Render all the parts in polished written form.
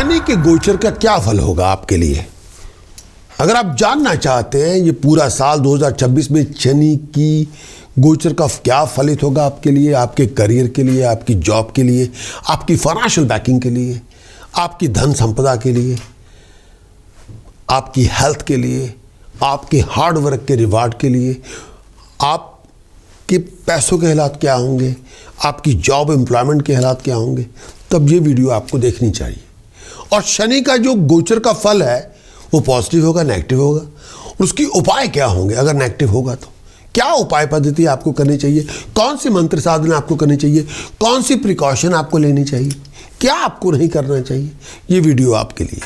शनि के गोचर का क्या फल होगा आपके लिए? अगर आप जानना चाहते हैं ये पूरा साल 2026 में शनि की गोचर का क्या फलित होगा आपके लिए, आपके करियर के लिए, आपकी जॉब के लिए, आपकी फाइनेंशियल बैकिंग के लिए, आपकी धन संपदा के लिए, आपकी हेल्थ के लिए, आपके हार्ड वर्क के रिवार्ड के लिए, आपके पैसों के हालात क्या होंगे, आपकी जॉब एम्प्लॉयमेंट के हालात क्या होंगे, तब ये वीडियो आपको देखनी चाहिए। और शनि का जो गोचर का फल है वो पॉजिटिव होगा, नेगेटिव होगा, और उसकी उपाय क्या होंगे अगर नेगेटिव होगा तो क्या उपाय पद्धति आपको करनी चाहिए, कौन सी मंत्र साधना आपको करनी चाहिए, कौन सी प्रिकॉशन आपको लेनी चाहिए, क्या आपको नहीं करना चाहिए, ये वीडियो आपके लिए।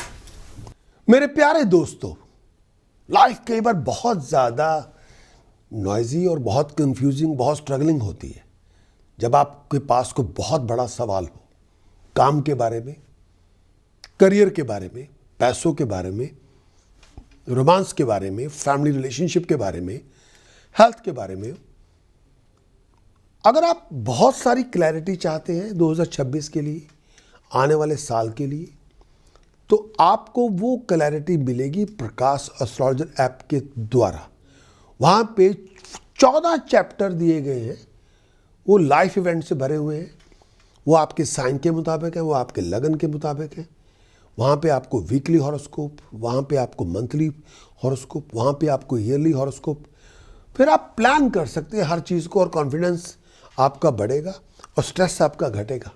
मेरे प्यारे दोस्तों, लाइफ कई बार बहुत ज़्यादा नॉइजी और बहुत कंफ्यूजिंग, बहुत स्ट्रगलिंग होती है जब आपके पास कोई बहुत बड़ा सवाल हो, काम के बारे में, करियर के बारे में, पैसों के बारे में, रोमांस के बारे में, फैमिली रिलेशनशिप के बारे में, हेल्थ के बारे में। अगर आप बहुत सारी क्लैरिटी चाहते हैं 2026 के लिए, आने वाले साल के लिए, तो आपको वो क्लैरिटी मिलेगी प्रकाश एस्ट्रोलॉजर ऐप के द्वारा। वहाँ पे 14 चैप्टर दिए गए हैं, वो लाइफ इवेंट से भरे हुए हैं, वो आपके साइन के मुताबिक है, वो आपके लगन के मुताबिक है। वहाँ पे आपको वीकली हॉरोस्कोप, वहाँ पे आपको मंथली हॉरोस्कोप, वहाँ पे आपको ईयरली हॉरोस्कोप। फिर आप प्लान कर सकते हैं हर चीज़ को, और कॉन्फिडेंस आपका बढ़ेगा और स्ट्रेस आपका घटेगा।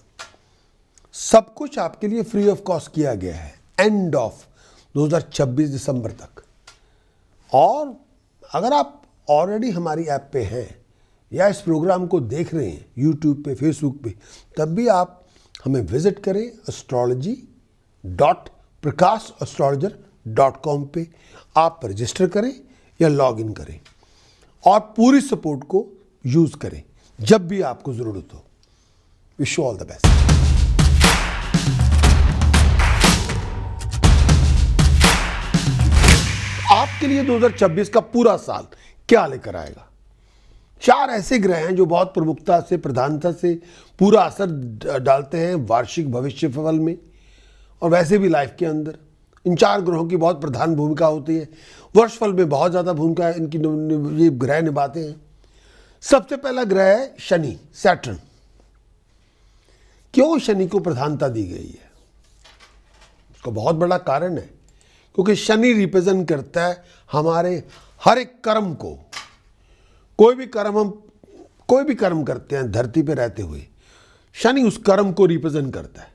सब कुछ आपके लिए फ्री ऑफ कॉस्ट किया गया है एंड ऑफ 2026 दिसंबर तक। और अगर आप ऑलरेडी हमारी ऐप पे हैं या इस प्रोग्राम को देख रहे हैं यूट्यूब पे, फेसबुक पे, तब भी आप हमें विजिट करें astrology.prakashastrologer.com पे। आप रजिस्टर करें या लॉग इन करें और पूरी सपोर्ट को यूज़ करें जब भी आपको ज़रूरत हो। Wish you all the best. आपके लिए 2026 का पूरा साल क्या लेकर आएगा? 4 ऐसे ग्रह हैं जो बहुत प्रमुखता से, प्रधानता से पूरा असर डालते हैं वार्षिक भविष्य फल में और वैसे भी लाइफ के अंदर। इन 4 ग्रहों की बहुत प्रधान भूमिका होती है, वर्षफल में बहुत ज़्यादा भूमिका इनकी ये ग्रह निभाते हैं। सबसे पहला ग्रह है शनि, सैटर्न। क्यों शनि को प्रधानता दी गई है? इसका बहुत बड़ा कारण है, क्योंकि शनि रिप्रेजेंट करता है हमारे हर एक कर्म को। कोई भी कर्म करते हैं धरती पे रहते हुए, शनि उस कर्म को रिप्रेजेंट करता है।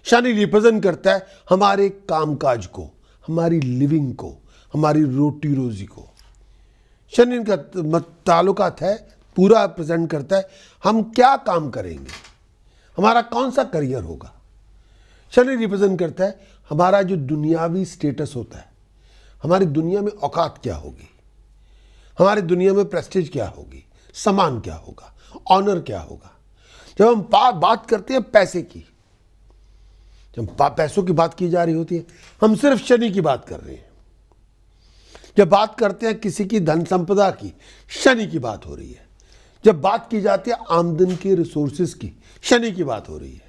शनि रिप्रेजेंट करता है हमारे कामकाज को, हमारी लिविंग को, हमारी रोटी रोजी को। शनि का ताल्लुकात है, पूरा प्रेजेंट करता है हम क्या काम करेंगे, हमारा कौन सा करियर होगा। शनि रिप्रेजेंट करता है हमारा जो दुनियावी स्टेटस होता है, हमारी दुनिया में औकात क्या होगी, हमारी दुनिया में प्रेस्टीज क्या होगी, सम्मान क्या होगा, ऑनर क्या होगा। जब हम बात करते हैं पैसे की, जब पैसों की बात की जा रही होती है, हम सिर्फ शनि की बात कर रहे हैं। जब बात करते हैं किसी की धन संपदा की, शनि की बात हो रही है। जब बात की जाती है आमदन के रिसोर्सेज की, शनि की बात हो रही है।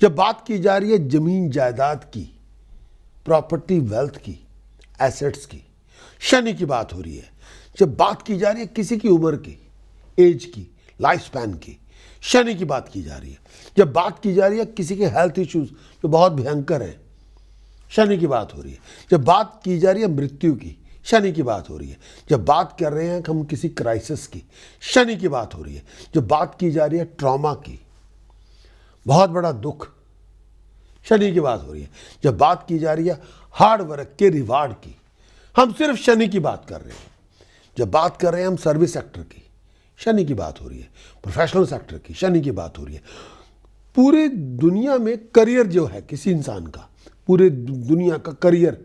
जब बात की जा रही है जमीन जायदाद की, प्रॉपर्टी वेल्थ की, एसेट्स की, शनि की बात हो रही है। जब बात की जा रही है किसी की उम्र की, एज की, लाइफ स्पैन की, शनि की बात की जा रही है। जब बात की जा रही है किसी के हेल्थ इश्यूज जो बहुत भयंकर है, शनि की बात हो रही है। जब बात की जा रही है मृत्यु की, शनि की बात हो रही है। जब बात कर रहे हैं हम किसी क्राइसिस की, शनि की बात हो रही है। जब बात की जा रही है ट्रॉमा की, बहुत बड़ा दुख, शनि की बात हो रही है। जब बात की जा रही है हार्ड वर्क के रिवार्ड की, हम सिर्फ शनि की बात कर रहे हैं। जब बात कर रहे हैं हम सर्विस सेक्टर की, शनि की बात हो रही है। प्रोफेशनल सेक्टर की, शनि की बात हो रही है। पूरी दुनिया में करियर जो है किसी इंसान का, पूरे दुनिया का करियर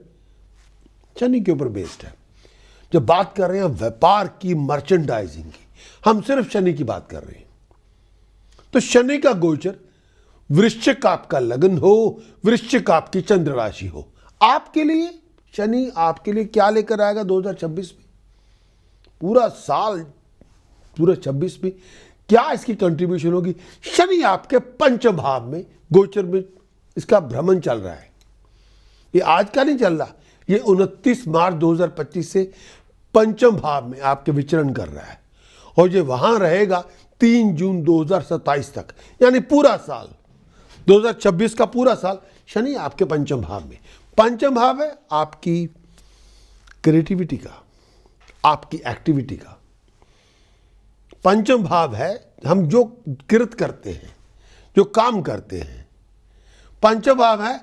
शनि के ऊपर बेस्ड है। जब बात कर रहे हैं व्यापार की, मर्चेंडाइजिंग की, हम सिर्फ शनि की बात कर रहे हैं। तो शनि का गोचर, वृश्चिक आपका लगन हो, वृश्चिक आपकी चंद्र राशि हो, आपके लिए शनि आपके लिए क्या लेकर आएगा 2026 में? पूरा साल, पूरा 26 में क्या इसकी कंट्रीब्यूशन होगी? शनि आपके पंचम भाव में गोचर में इसका भ्रमण चल रहा है। ये आज का नहीं चल रहा, ये 29 मार्च 2025 से पंचम भाव में आपके विचरण कर रहा है और ये वहां रहेगा 3 जून 2027 तक, यानी पूरा साल 2026 का पूरा साल शनि आपके पंचम भाव में। पंचम भाव है आपकी क्रिएटिविटी का, आपकी एक्टिविटी का। पंचम भाव है हम जो कृत करते हैं, जो काम करते हैं। पंचम भाव है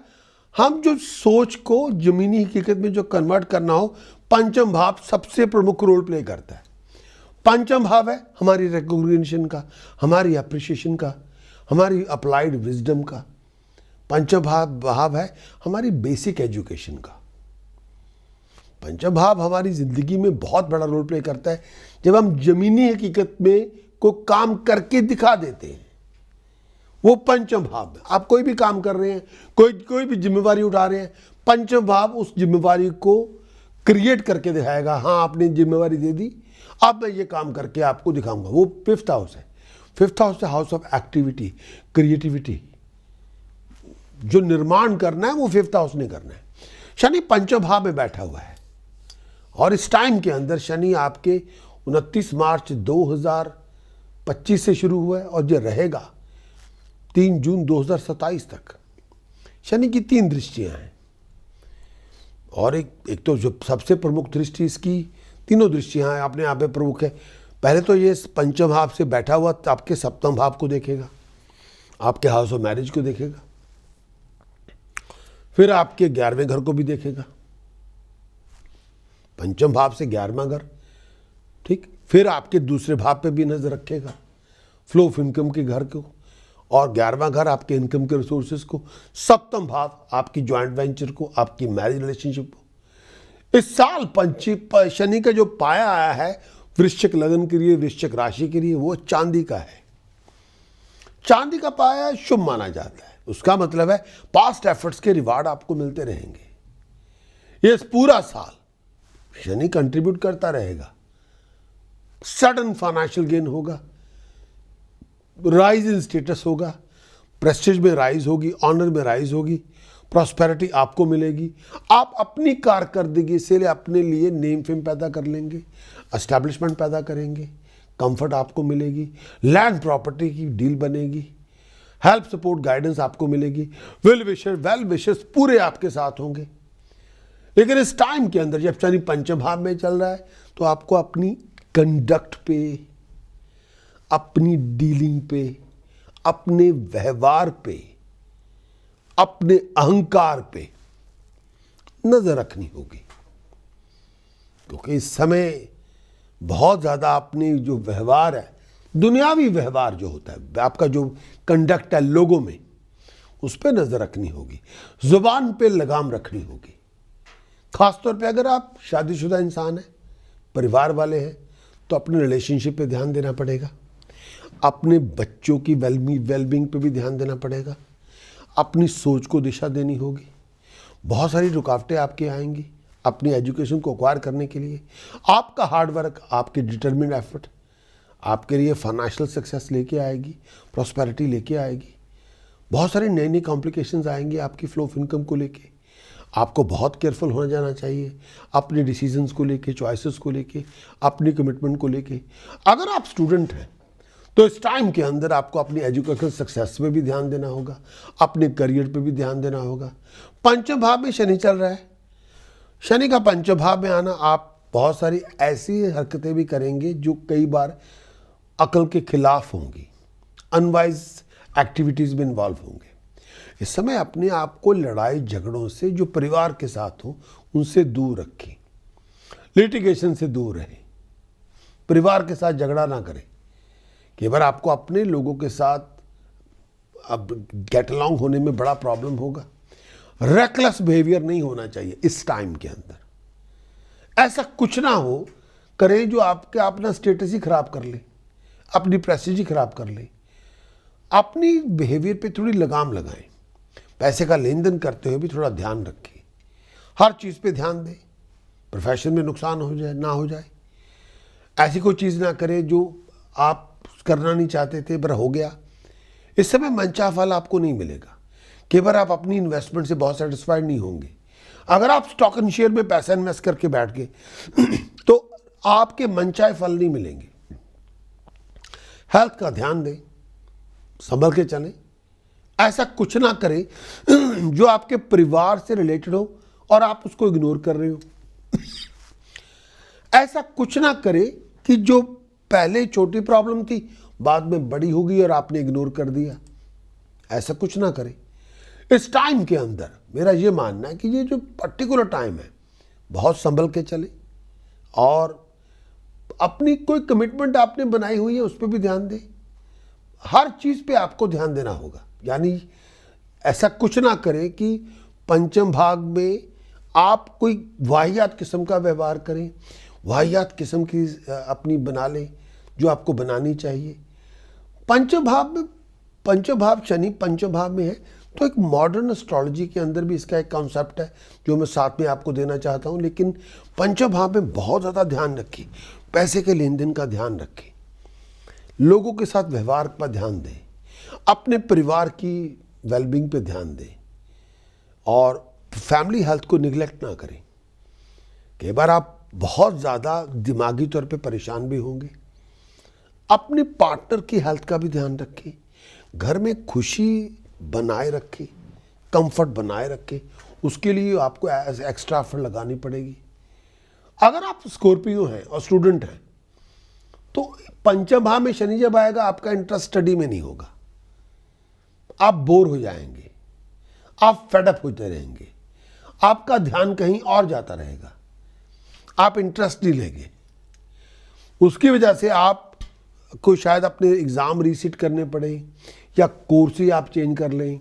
हम जो सोच को जमीनी हकीकत में जो कन्वर्ट करना हो, पंचम भाव सबसे प्रमुख रोल प्ले करता है। पंचम भाव है हमारी रिकॉग्निशन का, हमारी अप्रिशिएशन का, हमारी अप्लाइड विजडम का। पंचम भाव है हमारी बेसिक एजुकेशन का। पंचम भाव हमारी जिंदगी में बहुत बड़ा रोल प्ले करता है जब हम जमीनी हकीकत में को काम करके दिखा देते हैं। वो पंचम भाव में आप कोई भी काम कर रहे हैं, कोई भी जिम्मेवारी उठा रहे हैं, पंचम भाव उस जिम्मेवारी को क्रिएट करके दिखाएगा। हाँ, आपने जिम्मेवारी दे दी, अब मैं ये काम करके आपको दिखाऊंगा। वो 5th हाउस है। 5th हाउस है हाउस ऑफ एक्टिविटी, क्रिएटिविटी। जो निर्माण करना है वो 5th हाउस ने करना है। शनि पंचम भाव में बैठा हुआ है और इस टाइम के अंदर शनि आपके 29 मार्च 2025 से शुरू हुआ है और ये रहेगा 3 जून 2027 तक। शनि की 3 दृष्टियां हैं और एक तो जो सबसे प्रमुख दृष्टि, इसकी तीनों दृष्टियां हैं अपने आप में प्रमुख है। पहले तो ये पंचम भाव से बैठा हुआ आपके सप्तम भाव को देखेगा, आपके हाउस ऑफ मैरिज को देखेगा, फिर आपके 11वें घर को भी देखेगा। पंचम भाव से 11वां घर, ठीक। फिर आपके दूसरे भाव पे भी नजर रखेगा, फ्लो ऑफ इनकम के घर को, और 11वां घर आपके इनकम के रिसोर्सेज को। सप्तम भाव आपकी ज्वाइंट वेंचर को, आपकी मैरिज रिलेशनशिप को। इस साल शनि का जो पाया आया है वृश्चिक लगन के लिए, वृश्चिक राशि के लिए, वो चांदी का है। चांदी का पाया शुभ माना जाता है। उसका मतलब है पास्ट एफर्ट्स के रिवार्ड आपको मिलते रहेंगे। ये पूरा साल शनि कंट्रीब्यूट करता रहेगा। सडन फाइनेंशियल गेन होगा, राइज इन स्टेटस होगा, प्रेस्टीज में राइज होगी, ऑनर में राइज होगी, प्रॉस्पेरिटी आपको मिलेगी। आप अपनी कारकर्दगी से अपने लिए नेम फेम पैदा कर लेंगे, एस्टैब्लिशमेंट पैदा करेंगे, कंफर्ट आपको मिलेगी, लैंड प्रॉपर्टी की डील बनेगी, हेल्प सपोर्ट गाइडेंस आपको मिलेगी, वेल विशेस पूरे आपके साथ होंगे। लेकिन इस टाइम के अंदर जब शनि पंचम भाव में चल रहा है तो आपको अपनी कंडक्ट पे, अपनी डीलिंग पे, अपने व्यवहार पे, अपने अहंकार पे नजर रखनी होगी, क्योंकि इस समय बहुत ज्यादा अपने जो व्यवहार है, दुनियावी व्यवहार जो होता है, आपका जो कंडक्ट है लोगों में, उस पर नजर रखनी होगी, जुबान पे लगाम रखनी होगी। खासतौर पे अगर आप शादीशुदा इंसान हैं, परिवार वाले हैं, तो अपने रिलेशनशिप पे ध्यान देना पड़ेगा, अपने बच्चों की वेलबींग पे भी ध्यान देना पड़ेगा, अपनी सोच को दिशा देनी होगी। बहुत सारी रुकावटें आपके आएंगी अपनी एजुकेशन को एक्वायर करने के लिए। आपका हार्डवर्क, आपकी डिटर्मिन्ड एफर्ट आपके लिए फाइनेंशियल सक्सेस लेके आएगी, प्रॉस्पेरिटी लेके आएगी। बहुत सारी नई नई कॉम्प्लिकेशंस आएंगी आपकी फ्लो ऑफ इनकम को लेके। आपको बहुत केयरफुल होना जाना चाहिए अपने डिसीजंस को लेके, चॉइसेस को लेके, अपनी कमिटमेंट को लेके। अगर आप स्टूडेंट हैं तो इस टाइम के अंदर आपको अपनी एजुकेशन सक्सेस पे भी ध्यान देना होगा, अपने करियर पे भी ध्यान देना होगा। पंचम भाव में शनि चल रहा है। शनि का पंचम भाव में आना, आप बहुत सारी ऐसी हरकतें भी करेंगे जो कई बार अकल के खिलाफ होंगी, अनवाइज एक्टिविटीज में इन्वॉल्व होंगे। इस समय अपने आप को लड़ाई झगड़ों से जो परिवार के साथ हो उनसे दूर रखें, लिटिगेशन से दूर रहें, परिवार के साथ झगड़ा ना करें। कई बार आपको अपने लोगों के साथ अब गेट अलॉन्ग होने में बड़ा प्रॉब्लम होगा। रेकलेस बिहेवियर नहीं होना चाहिए इस टाइम के अंदर। ऐसा कुछ ना हो करें जो आपके अपना स्टेटस ही खराब कर ले, अपनी प्रेस्टीज ही खराब कर ले। अपनी बिहेवियर पे थोड़ी लगाम लगाएं। पैसे का लेन देन करते हुए भी थोड़ा ध्यान रखें, हर चीज़ पे ध्यान दें, प्रोफेशन में नुकसान हो जाए ना हो जाए। ऐसी कोई चीज़ ना करें जो आप करना नहीं चाहते थे पर हो गया। इस समय मनचाहा फल आपको नहीं मिलेगा। कई बार आप अपनी इन्वेस्टमेंट से बहुत सेटिस्फाइड नहीं होंगे, अगर आप स्टॉक एंड शेयर में पैसा इन्वेस्ट करके बैठ गए तो आपके मनचाहे फल नहीं मिलेंगे। हेल्थ का ध्यान दें, संभल के चलें, ऐसा कुछ ना करें जो आपके परिवार से रिलेटेड हो और आप उसको इग्नोर कर रहे हो। ऐसा कुछ ना करें कि जो पहले छोटी प्रॉब्लम थी बाद में बड़ी हो गई और आपने इग्नोर कर दिया। ऐसा कुछ ना करें। इस टाइम के अंदर मेरा ये मानना है कि ये जो पर्टिकुलर टाइम है बहुत संभल के चले और अपनी कोई कमिटमेंट आपने बनाई हुई है उस पर भी ध्यान दें। हर चीज़ पे आपको ध्यान देना होगा। यानी ऐसा कुछ ना करें कि पंचम भाग में आप कोई वाहियात किस्म का व्यवहार करें, वाहियात किस्म की अपनी बना लें जो आपको बनानी चाहिए। पंचम भाव शनि पंचम भाव में है तो एक मॉडर्न एस्ट्रोलॉजी के अंदर भी इसका एक कॉन्सेप्ट है जो मैं साथ में आपको देना चाहता हूँ। लेकिन पंचम भाव में बहुत ज़्यादा ध्यान रखें, पैसे के लेन देन का ध्यान रखें, लोगों के साथ व्यवहार पर ध्यान दें, अपने परिवार की वेलबींग पे ध्यान दें और फैमिली हेल्थ को निगलेक्ट ना करें। कई बार आप बहुत ज़्यादा दिमागी तौर पे परेशान भी होंगे। अपने पार्टनर की हेल्थ का भी ध्यान रखें, घर में खुशी बनाए रखें, कंफर्ट बनाए रखें। उसके लिए आपको एक्स्ट्रा एफर्ट लगानी पड़ेगी। अगर आप स्कॉर्पियो हैं और स्टूडेंट हैं तो पंचम भाव में शनि जब आएगा आपका इंटरेस्ट स्टडी में नहीं होगा, आप बोर हो जाएंगे, आप फेडअप होते रहेंगे, आपका ध्यान कहीं और जाता रहेगा, आप इंटरेस्ट नहीं लेंगे। उसकी वजह से आप को शायद अपने एग्ज़ाम रीसीट करने पड़े या कोर्स ही आप चेंज कर लें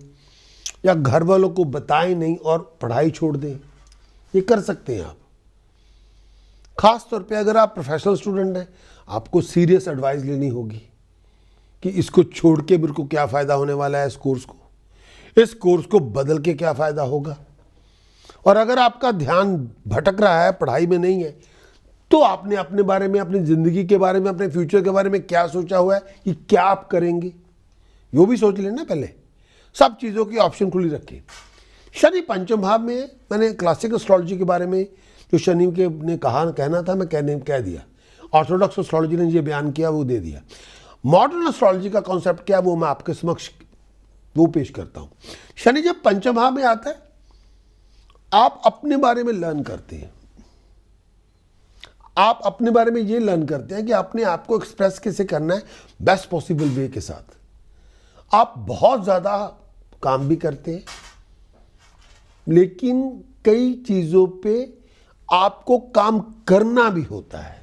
या घर वालों को बताएं नहीं और पढ़ाई छोड़ दें। ये कर सकते हैं आप। ख़ास तौर पे अगर आप प्रोफेशनल स्टूडेंट हैं आपको सीरियस एडवाइस लेनी होगी कि इसको छोड़ के मेरे को क्या फ़ायदा होने वाला है, इस कोर्स को बदल के क्या फ़ायदा होगा। और अगर आपका ध्यान भटक रहा है, पढ़ाई में नहीं है, तो आपने अपने बारे में, अपनी ज़िंदगी के बारे में, अपने फ्यूचर के बारे में क्या सोचा हुआ है कि क्या आप करेंगे, वो भी सोच लेना। पहले सब चीज़ों की ऑप्शन खुली रखें। शनि पंचम भाव में है। मैंने क्लासिक एस्ट्रोलॉजी के बारे में जो शनि के ने कहना था मैं कह दिया। ऑर्थोडॉक्स एस्ट्रोलॉजी ने ये बयान किया वो दे दिया। मॉडर्न एस्ट्रोलॉजी का कॉन्सेप्ट क्या वो मैं आपके समक्ष वो पेश करता हूँ। शनि जब पंचम भाव में आता है आप अपने बारे में लर्न करते हैं। आप अपने बारे में ये लर्न करते हैं कि अपने आप को एक्सप्रेस कैसे करना है बेस्ट पॉसिबल वे के साथ। आप बहुत ज़्यादा काम भी करते हैं लेकिन कई चीज़ों पे आपको काम करना भी होता है।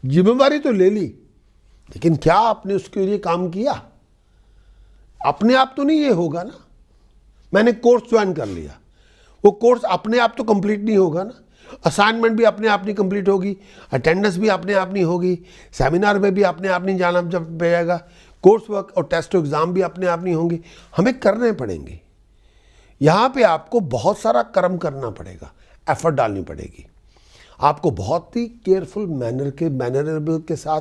जिम्मेवारी तो ले ली लेकिन क्या आपने उसके लिए काम किया? अपने आप तो नहीं ये होगा ना। मैंने कोर्स ज्वाइन कर लिया, वो कोर्स अपने आप तो कंप्लीट नहीं होगा ना। असाइनमेंट भी अपने आप नहीं कंप्लीट होगी, अटेंडेंस भी अपने आप नहीं होगी, सेमिनार में भी अपने आप नहीं जाना जब जाएगा, कोर्स वर्क और टेस्ट एग्ज़ाम भी अपने आप नहीं होंगे, हमें करने पड़ेंगे। यहाँ पे आपको बहुत सारा कर्म करना पड़ेगा, एफर्ट डालनी पड़ेगी। आपको बहुत ही केयरफुल मैनरेबल के साथ,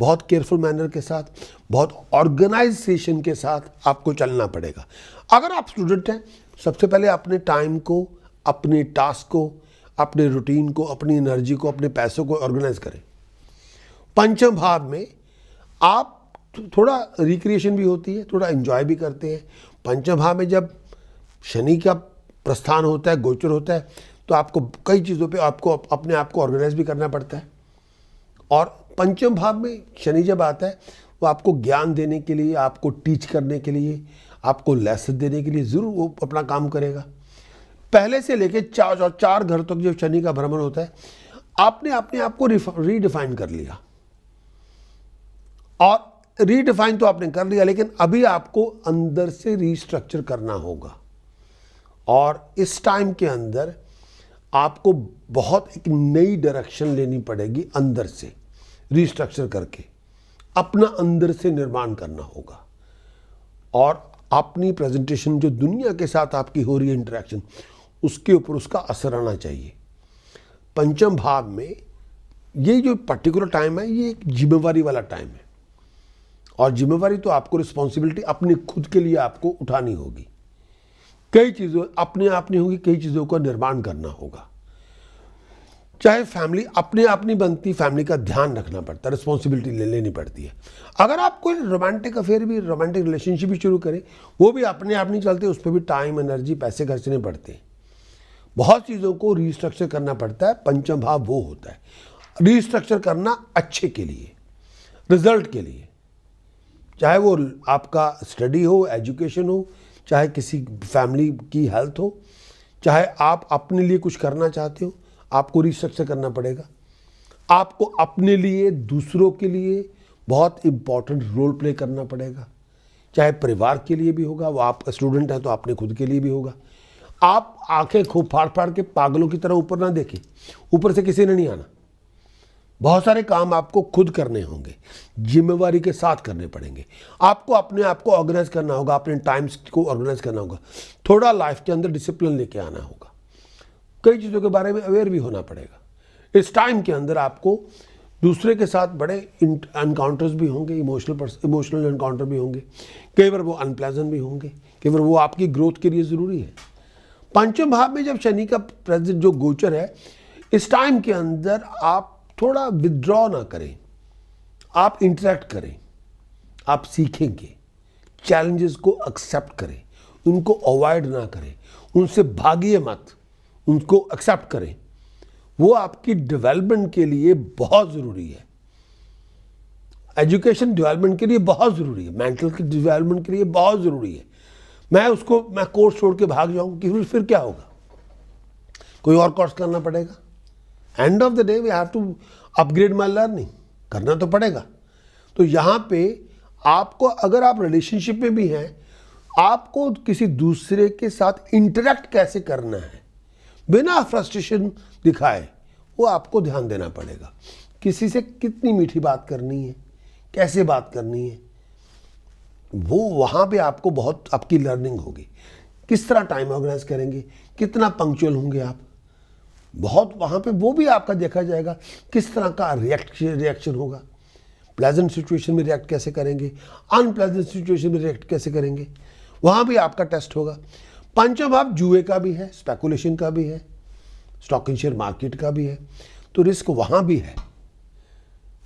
बहुत केयरफुल मैनर के साथ, बहुत ऑर्गेनाइजेशन के साथ आपको चलना पड़ेगा। अगर आप स्टूडेंट हैं सबसे पहले अपने टाइम को, अपने टास्क को, अपने रूटीन को, अपनी एनर्जी को, अपने पैसों को ऑर्गेनाइज करें। पंचम भाव में आप थोड़ा रिक्रिएशन भी होती है, थोड़ा एंजॉय भी करते हैं। पंचम भाव में जब शनि का प्रस्थान होता है, गोचर होता है, तो आपको कई चीज़ों पे आपको अपने आप को ऑर्गेनाइज भी करना पड़ता है। और पंचम भाव में शनि जब आता है वो आपको ज्ञान देने के लिए, आपको टीच करने के लिए, आपको लेसन देने के लिए ज़रूर वो अपना काम करेगा। पहले से लेके चार घर तक जब शनि का भ्रमण होता है आपने अपने आप को रीडिफाइन कर लिया। और रीडिफाइन तो आपने कर लिया लेकिन अभी आपको अंदर से रीस्ट्रक्चर करना होगा। और इस टाइम के अंदर आपको बहुत एक नई डायरेक्शन लेनी पड़ेगी, अंदर से रीस्ट्रक्चर करके अपना अंदर से निर्माण करना होगा। और अपनी प्रेजेंटेशन जो दुनिया के साथ आपकी हो रही है इंटरेक्शन, उसके ऊपर उसका असर आना चाहिए। पंचम भाव में ये जो पर्टिकुलर टाइम है ये एक जिम्मेवारी वाला टाइम है और जिम्मेवारी तो आपको, रिस्पॉन्सिबिलिटी अपने खुद के लिए आपको उठानी होगी। कई चीज़ों अपने आप नहीं होगी, कई चीज़ों का निर्माण करना होगा। चाहे फैमिली अपने आप नहीं बनती, फैमिली का ध्यान रखना पड़ता है, रिस्पॉन्सिबिलिटी लेनी पड़ती है। अगर आप कोई रोमांटिक अफेयर भी, रोमांटिक रिलेशनशिप भी शुरू करें, वो भी अपने आप नहीं चलते, उस पर भी टाइम, एनर्जी, पैसे खर्चने पड़ते हैं। बहुत चीज़ों को रीस्ट्रक्चर करना पड़ता है। पंचम भाव वो होता है रीस्ट्रक्चर करना अच्छे के लिए, रिजल्ट के लिए, चाहे वो आपका स्टडी हो, एजुकेशन हो, चाहे किसी फैमिली की हेल्थ हो, चाहे आप अपने लिए कुछ करना चाहते हो, आपको रिस्ट्रक्चर करना पड़ेगा। आपको अपने लिए, दूसरों के लिए बहुत इम्पॉर्टेंट रोल प्ले करना पड़ेगा। चाहे परिवार के लिए भी होगा, वो आप स्टूडेंट हैं तो अपने खुद के लिए भी होगा। आप आंखें खूब फाड़ फाड़ के पागलों की तरह ऊपर ना देखें, ऊपर से किसी ने नहीं आना। बहुत सारे काम आपको खुद करने होंगे, जिम्मेवारी के साथ करने पड़ेंगे। आपको अपने आप को ऑर्गेनाइज करना होगा, अपने टाइम्स को ऑर्गेनाइज करना होगा, थोड़ा लाइफ के अंदर डिसिप्लिन लेके आना होगा, कई चीज़ों के बारे में अवेयर भी होना पड़ेगा। इस टाइम के अंदर आपको दूसरे के साथ बड़े एनकाउंटर्स भी होंगे, इमोशनल एनकाउंटर भी होंगे, कई बार वो अनप्लेजेंट भी होंगे, कई बार वो आपकी ग्रोथ के लिए ज़रूरी है। पंचम भाव में जब शनि का प्रेजेंट जो गोचर है, इस टाइम के अंदर आप थोड़ा विथड्रॉ ना करें, आप इंटरेक्ट करें, आप सीखेंगे, चैलेंजेस को एक्सेप्ट करें, उनको अवॉइड ना करें, उनसे भागिए मत, उनको एक्सेप्ट करें। वो आपकी डेवलपमेंट के लिए बहुत ज़रूरी है, एजुकेशन डेवलपमेंट के लिए बहुत ज़रूरी है, मेंटल की डेवलपमेंट के लिए बहुत ज़रूरी है। मैं कोर्स छोड़ के भाग जाऊँ कि फिर क्या होगा, कोई और कोर्स करना पड़ेगा। End of the day we have to upgrade my learning, करना तो पड़ेगा। तो यहाँ पे आपको, अगर आप रिलेशनशिप में भी हैं, आपको किसी दूसरे के साथ इंटरेक्ट कैसे करना है बिना फ्रस्ट्रेशन दिखाए, वो आपको ध्यान देना पड़ेगा। किसी से कितनी मीठी बात करनी है, कैसे बात करनी है, वो वहाँ पे आपको बहुत आपकी लर्निंग होगी। किस तरह टाइम ऑर्गेनाइज करेंगे, कितना पंक्चुअल होंगे आप, बहुत वहाँ पे वो भी आपका देखा जाएगा। किस तरह का रिएक्शन होगा, प्लेजेंट सिचुएशन में रिएक्ट कैसे करेंगे, अनप्लेजेंट सिचुएशन में रिएक्ट कैसे करेंगे, वहाँ भी आपका टेस्ट होगा। पंचम भाव जुए का भी है, स्पेकुलेशन का भी है, स्टॉक एंड शेयर मार्केट का भी है, तो रिस्क वहाँ भी है।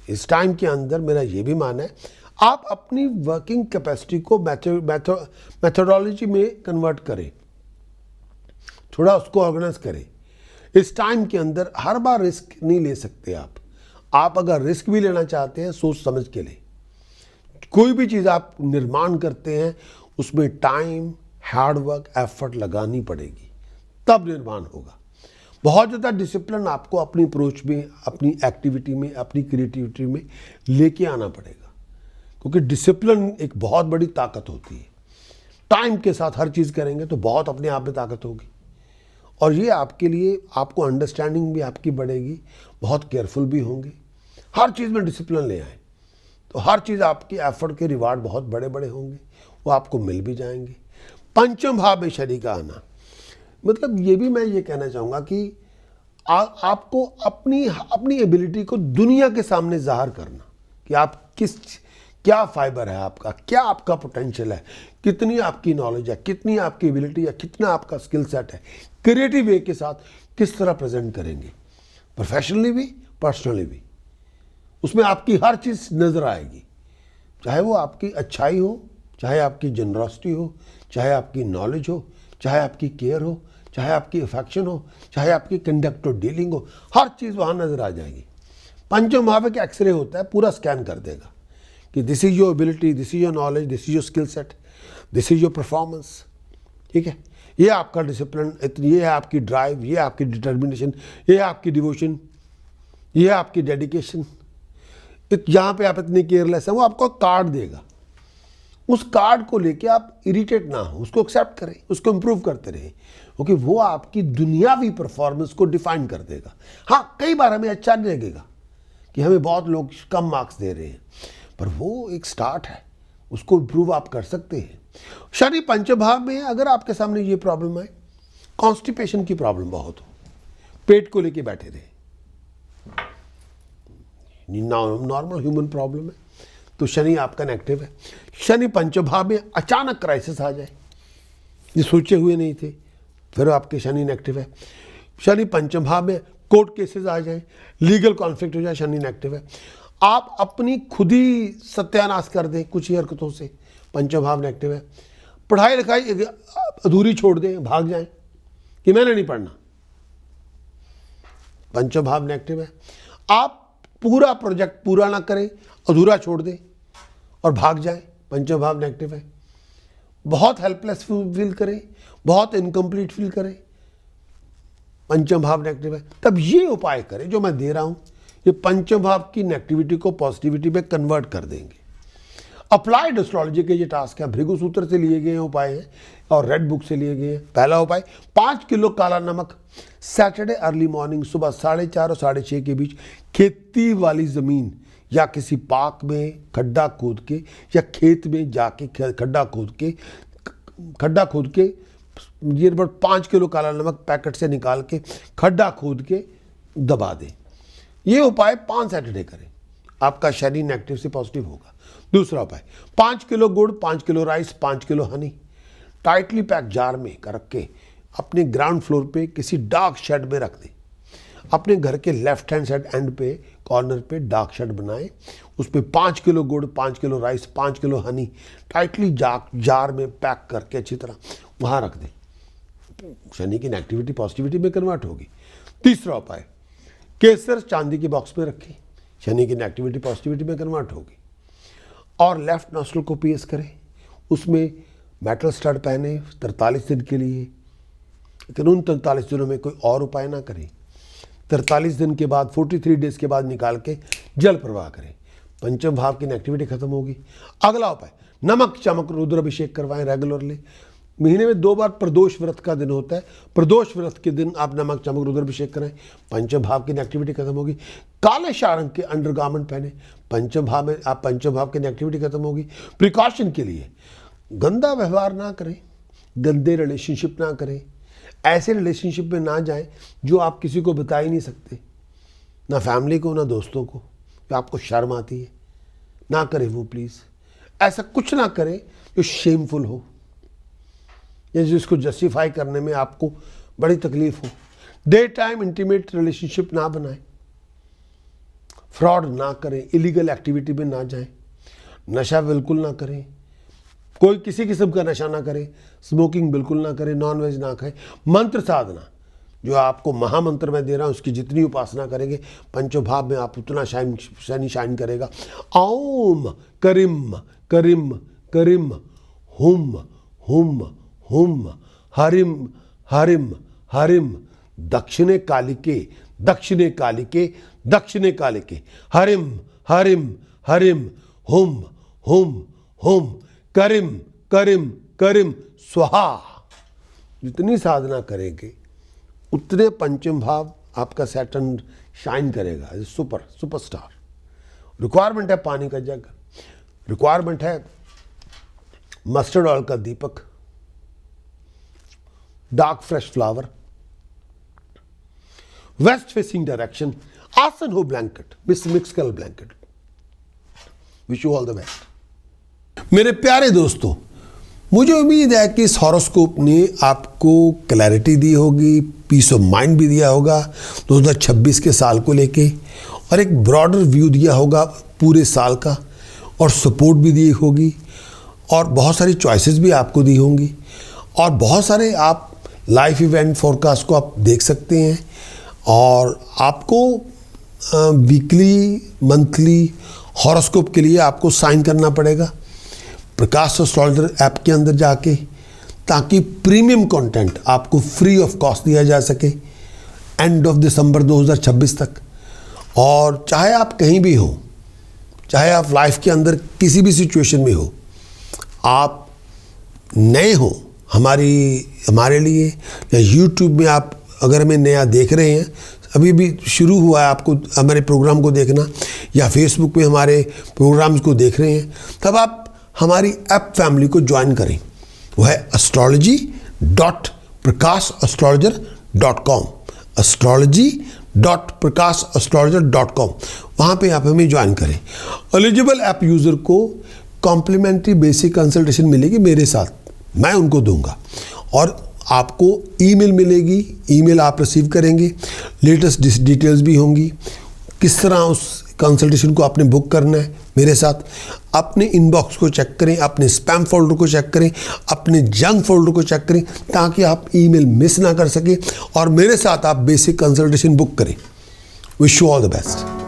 इस टाइम के अंदर मेरा ये भी मानना है, आप अपनी वर्किंग कैपेसिटी को मेथोडोलॉजी में कन्वर्ट करें, थोड़ा उसको ऑर्गेनाइज करें। इस टाइम के अंदर हर बार रिस्क नहीं ले सकते आप अगर रिस्क भी लेना चाहते हैं, सोच समझ के लें। कोई भी चीज़ आप निर्माण करते हैं, उसमें टाइम, हार्ड वर्क, एफर्ट लगानी पड़ेगी, तब निर्माण होगा। बहुत ज़्यादा डिसिप्लिन आपको अपनी अप्रोच में, अपनी एक्टिविटी में, अपनी क्रिएटिविटी में लेके आना पड़ेगा, क्योंकि डिसिप्लिन एक बहुत बड़ी ताकत होती है। टाइम के साथ हर चीज़ करेंगे तो बहुत अपने आप में ताकत होगी, और ये आपके लिए, आपको अंडरस्टैंडिंग भी आपकी बढ़ेगी, बहुत केयरफुल भी होंगे। हर चीज़ में डिसिप्लिन ले आए तो हर चीज़ आपकी एफर्ट के रिवार्ड बहुत बड़े बड़े होंगे, वो आपको मिल भी जाएंगे। पंचम भाव में शनि का आना, मतलब ये भी मैं ये कहना चाहूँगा कि आपको अपनी एबिलिटी को दुनिया के सामने ज़ाहिर करना कि आप क्या फाइबर है आपका, क्या आपका पोटेंशियल है, कितनी आपकी नॉलेज है, कितनी आपकी एबिलिटी है, कितना आपका स्किल सेट है, क्रिएटिव वे के साथ किस तरह प्रेजेंट करेंगे, प्रोफेशनली भी, पर्सनली भी। उसमें आपकी हर चीज़ नज़र आएगी, चाहे वो आपकी अच्छाई हो, चाहे आपकी जनरॉसिटी हो, चाहे आपकी नॉलेज हो, चाहे आपकी केयर हो, चाहे आपकी अफेक्शन हो, चाहे आपकी कंडक्ट और डीलिंग हो, हर चीज़ वहाँ नज़र आ जाएगी। पंचम भाव का एक्सरे होता है, पूरा स्कैन कर देगा कि this is your ability, this is your knowledge, this is your skill set, this is your performance. ठीक है, ये आपका डिसिप्लिन, ये है आपकी ड्राइव, ये आपकी डिटर्मिनेशन, ये है आपकी डिवोशन, ये है आपकी डेडिकेशन। यहाँ पे आप इतने केयरलेस हैं, वो आपको कार्ड देगा। उस कार्ड को लेके आप इरिटेट ना हो, उसको एक्सेप्ट करें, उसको इम्प्रूव करते रहें, क्योंकि वो आपकी दुनियावी परफॉर्मेंस को डिफाइन कर देगा। हाँ, कई बार हमें अच्छा नहीं लगेगा कि हमें बहुत लोग कम मार्क्स दे रहे हैं, पर वो एक स्टार्ट है, उसको इम्प्रूव आप कर सकते हैं। शनि पंचम भाव में है, अगर आपके सामने ये प्रॉब्लम है, कॉन्स्टिपेशन की प्रॉब्लम बहुत हो, पेट को लेके बैठे रहे, नॉर्मल ह्यूमन प्रॉब्लम है, तो शनि आपका नेगेटिव है। शनि पंचम भाव में अचानक क्राइसिस आ जाए, ये सोचे हुए नहीं थे, फिर आपके शनि नेगेटिव है। शनि पंचम भाव में, कोर्ट केसेस आ जाएं, लीगल कॉन्फ्लिक्ट हो जाए, शनि नेगेटिव है। आप अपनी खुद ही सत्यानाश कर दें कुछ ही हरकतों से, पंचम भाव नेगेटिव है। पढ़ाई लिखाई अधूरी छोड़ दें, भाग जाएं कि मैंने नहीं पढ़ना, पंचम भाव नेगेटिव है। आप पूरा प्रोजेक्ट पूरा ना करें, अधूरा छोड़ दें और भाग जाएं, पंचम भाव नेगेटिव है। बहुत हेल्पलेस फील करें, बहुत इनकम्प्लीट फील करें, पंचम भाव नेगेटिव है। तब ये उपाय करें जो मैं दे रहा हूं, ये पंचम भाव की नेगेटिविटी को पॉजिटिविटी में कन्वर्ट कर देंगे। अप्लाइड एस्ट्रोलॉजी के ये टास्क है, भृगु सूत्र से लिए गए उपाय हैं और रेड बुक से लिए गए हैं। पहला उपाय, 5 किलो काला नमक सैटरडे अर्ली मॉर्निंग सुबह 4:30 और 6:30 के बीच खेती वाली ज़मीन या किसी पार्क में खड्डा खोद के या खेत में जाके खड्डा खोद के ये 5 किलो काला नमक पैकेट से निकाल के खड्डा खोद के दबा दें। ये उपाय 5 सैटरडे करें, आपका शनि नेगेटिव से पॉजिटिव होगा। दूसरा उपाय, 5 किलो गुड़, 5 kilo rice, 5 kilo Honey tightly pack jar में रख के अपने ग्राउंड फ्लोर पे किसी डार्क शेड में रख दें। अपने घर के लेफ्ट हैंड साइड एंड पे कॉर्नर पे डार्क शेड बनाएं, उसमें 5 किलो गुड़, 5 kilo rice, 5 kilo Honey tightly jar में पैक करके अच्छी तरह वहाँ रख दें। शनि की नेगेटिविटी पॉजिटिविटी में कन्वर्ट होगी। तीसरा उपाय, केसर चांदी के बॉक्स में रखें, शनि की नेगेटिविटी पॉजिटिविटी में कन्वर्ट होगी। और लेफ्ट नॉस्ट्रल को पीस करें, उसमें मेटल स्टड पहने 43 दिन के लिए, लेकिन उन 43 दिनों में कोई और उपाय ना करें। 43 दिन के बाद 43 डेज के बाद निकाल के जल प्रवाह करें, पंचम भाव की नेगेटिविटी खत्म होगी। अगला उपाय, नमक चमक रुद्र अभिषेक करवाएं रेगुलरली। महीने में 2 बार प्रदोष व्रत का दिन होता है, प्रदोष व्रत के दिन आप नमक चमक रुद्र अभिषेक करें, पंचम भाव की नेगेटिविटी खत्म होगी। काले शारंग के अंडरगारमेंट पहने, पंचम भाव में आप पंचम भाव की नेगेटिविटी खत्म होगी। प्रिकॉशन के लिए गंदा व्यवहार ना करें, गंदे रिलेशनशिप ना करें, ऐसे रिलेशनशिप में ना जाएं जो आप किसी को बता ही नहीं सकते, ना फैमिली को ना दोस्तों को, तो आपको शर्म आती है, ना करें वो प्लीज़। ऐसा कुछ ना करें जो शेमफुल हो या जिसको जस्टिफाई करने में आपको बड़ी तकलीफ हो। डे टाइम इंटीमेट रिलेशनशिप ना बनाएं, फ्रॉड ना करें, इलीगल एक्टिविटी में ना जाएं, नशा बिल्कुल ना करें, कोई किसी किस्म का नशा ना करें, स्मोकिंग बिल्कुल ना करें, नॉन वेज ना खाएं। मंत्र साधना जो आपको महामंत्र में दे रहा हूँ उसकी जितनी उपासना करेंगे पंचो भाव में आप उतना शनि शाइन करेगा। ओम करिम करिम करिम हुम हुम हुम हरिम हरिम हरिम दक्षिणे कालिके दक्षिणे कालिके दक्षिणे कालिके हरिम हरिम हरिम हुम हुम हुम करिम करिम करिम स्वाहा। जितनी साधना करेंगे उतने पंचम भाव आपका सैटर्न शाइन करेगा, सुपरस्टार। रिक्वायरमेंट है पानी का जग, रिक्वायरमेंट है मस्टर्ड ऑयल का दीपक, dark fresh flower, west facing direction, आसन हो blanket, mix colour blanket. Wish you all the best. मेरे प्यारे दोस्तों, मुझे उम्मीद है कि इस हॉरोस्कोप ने आपको क्लैरिटी दी होगी, पीस ऑफ माइंड भी दिया होगा 2026 के साल को लेके, और एक ब्रॉडर व्यू दिया होगा पूरे साल का, और सपोर्ट भी दी होगी, और बहुत सारी चॉइसेस भी आपको दी होंगी, और बहुत सारे आप लाइफ इवेंट फोरकास्ट को आप देख सकते हैं। और आपको वीकली मंथली हॉरोस्कोप के लिए आपको साइन करना पड़ेगा प्रकाश एस्ट्रोलॉजर ऐप के अंदर जाके, ताकि प्रीमियम कंटेंट आपको फ्री ऑफ कॉस्ट दिया जा सके एंड ऑफ दिसंबर 2026 तक। और चाहे आप कहीं भी हो, चाहे आप लाइफ के अंदर किसी भी सिचुएशन में हो, आप नए हो हमारे लिए, या यूट्यूब में आप अगर हमें नया देख रहे हैं, अभी भी शुरू हुआ है आपको हमारे प्रोग्राम को देखना, या फेसबुक पे हमारे प्रोग्राम्स को देख रहे हैं, तब आप हमारी ऐप फैमिली को ज्वाइन करें। वो है astrology.prakashastrologer.com, astrology.prakashastrologer.com। वहाँ पे आप हमें ज्वाइन करें। एलिजिबल ऐप यूज़र को कॉम्प्लीमेंट्री बेसिक कंसल्टेशन मिलेगी मेरे साथ, मैं उनको दूंगा। और आपको ईमेल मिलेगी, ईमेल आप रिसीव करेंगे, लेटेस्ट डिटेल्स भी होंगी, किस तरह उस कंसल्टेशन को आपने बुक करना है मेरे साथ। अपने इनबॉक्स को चेक करें, अपने स्पैम फोल्डर को चेक करें, अपने जंक फोल्डर को चेक करें, ताकि आप ईमेल मिस ना कर सकें और मेरे साथ आप बेसिक कंसल्टेशन बुक करें। Wish you all the best.